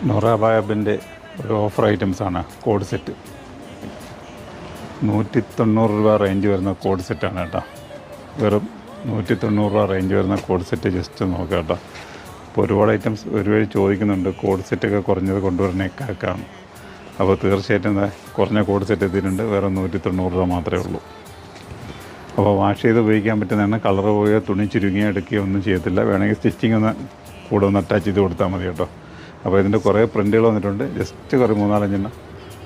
നൊറ ബാബിൻ്റെ ഒരു ഓഫർ ഐറ്റംസാണ് code set. 190 രൂപ റേഞ്ച് വരുന്ന കോഡ് സെറ്റാണ് കേട്ടോ. വെറും 190 രൂപ റേഞ്ച് വരുന്ന കോഡ് സെറ്റ് ജസ്റ്റ് നോക്കാം കേട്ടോ. അപ്പോൾ ഒരുപാട് ഐറ്റംസ് ഒരുപാട് ചോദിക്കുന്നുണ്ട്, കോഡ് സെറ്റൊക്കെ കുറഞ്ഞത് കൊണ്ടുവരണേക്കാണ്. അപ്പോൾ തീർച്ചയായിട്ടും കുറഞ്ഞ കോഡ് സെറ്റ് എത്തിയിട്ടുണ്ട്. വേറെ 190 രൂപ മാത്രമേ ഉള്ളൂ. അപ്പോൾ വാഷ് ചെയ്ത് ഉപയോഗിക്കാൻ പറ്റുന്നതാണ്. കളർ പോയോ തുണി ചുരുങ്ങിയോ എടുക്കുകയോ ഒന്നും ചെയ്യത്തില്ല. വേണമെങ്കിൽ സ്റ്റിച്ചിങ് ഒന്ന് കൂടെ ഒന്ന് അറ്റാച്ച് ചെയ്ത് കൊടുത്താൽ മതി കേട്ടോ. അപ്പോൾ ഇതിൻ്റെ കുറേ പ്രിൻറ്റുകൾ വന്നിട്ടുണ്ട്. ജസ്റ്റ് കുറേ 3-4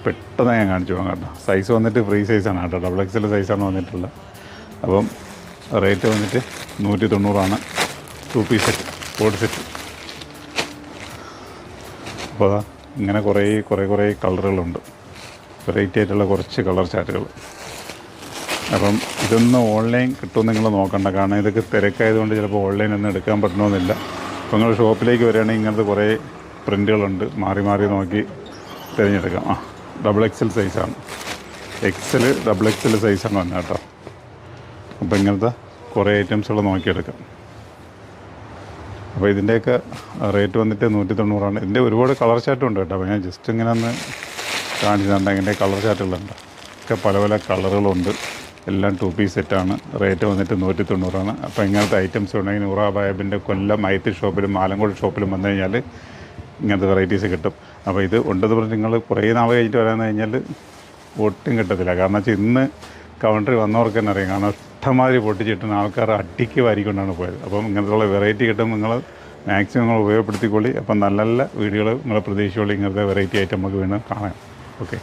പെട്ടെന്ന് ഞാൻ കാണിച്ചു പോകാം കേട്ടോ. സൈസ് വന്നിട്ട് ഫ്രീ സൈസാണ് കേട്ടോ, XXL സൈസാണ് വന്നിട്ടുള്ളത്. അപ്പം റേറ്റ് വന്നിട്ട് 190 2 പീസ് സെറ്റ് കോഡ് സെറ്റ്. അപ്പോൾ അതാ ഇങ്ങനെ കുറേ കളറുകളുണ്ട്. വെറൈറ്റി ആയിട്ടുള്ള കുറച്ച് കളർ ചാർട്ടുകൾ. അപ്പം ഇതൊന്നും ഓൺലൈൻ കിട്ടുമെന്ന് നിങ്ങൾ നോക്കണ്ട, കാരണം ഇതൊക്കെ തിരക്കായതുകൊണ്ട് ചിലപ്പോൾ ഓൺലൈൻ ഒന്നും എടുക്കാൻ പറ്റണമെന്നില്ല. അപ്പോൾ നിങ്ങൾ ഷോപ്പിലേക്ക് വരികയാണെങ്കിൽ ഇങ്ങനത്തെ കുറേ പ്രിൻറ്റുകളുണ്ട്, മാറി നോക്കി തിരഞ്ഞെടുക്കാം. XXL സൈസാണ്, XXL സൈസാണ് വന്നത് കേട്ടോ. അപ്പോൾ ഇങ്ങനത്തെ കുറേ ഐറ്റംസുകൾ നോക്കിയെടുക്കാം. അപ്പോൾ ഇതിൻ്റെയൊക്കെ റേറ്റ് വന്നിട്ട് 190. ഇതിൻ്റെ ഒരുപാട് കളർ ചാർട്ടും ഉണ്ട് കേട്ടോ. അപ്പോൾ ഞാൻ ജസ്റ്റ് ഇങ്ങനെ ഒന്ന് കാണിച്ചു തന്നെ. ഇതിൻ്റെ കളർ ചാർട്ടുകളുണ്ട്, ഒക്കെ പല കളറുകളുണ്ട്. എല്ലാം 2 പീസ് സെറ്റാണ്. റേറ്റ് വന്നിട്ട് 190. അപ്പോൾ ഇങ്ങനത്തെ ഐറ്റംസ് ഉണ്ടെങ്കിൽ നൂറ ബാബിൻ്റെ കൊല്ലം ഐത്തി ഷോപ്പിലും ആലങ്കോട് ഷോപ്പിലും വന്നു കഴിഞ്ഞാൽ ഇങ്ങനത്തെ വെറൈറ്റീസ് കിട്ടും. അപ്പോൾ ഇത് ഉണ്ടെന്ന് പറഞ്ഞ് നിങ്ങൾ കുറേ നാൾ കഴിഞ്ഞിട്ട് വരാമെന്ന് കഴിഞ്ഞാൽ ഒട്ടും കിട്ടത്തില്ല. കാരണം വെച്ചാൽ ഇന്ന് കൗണ്ടറി വന്നവർക്ക് തന്നെ അറിയാം. കാരണം ഇഷ്ടമാതിരി പൊട്ടിച്ചിട്ടുന്ന ആൾക്കാർ അടിക്ക് വാരിക്കൊണ്ടാണ് പോയത്. അപ്പം ഇങ്ങനത്തുള്ള വെറൈറ്റി കിട്ടും. നിങ്ങൾ മാക്സിമം നിങ്ങൾ ഉപയോഗപ്പെടുത്തിക്കൊള്ളി. അപ്പം നല്ല വീഡിയോകൾ നിങ്ങൾ പ്രതീക്ഷിച്ചോളി. ഇങ്ങനത്തെ വെറൈറ്റി ഐറ്റം നമുക്ക് വീണ്ടും കാണാം. ഓക്കെ.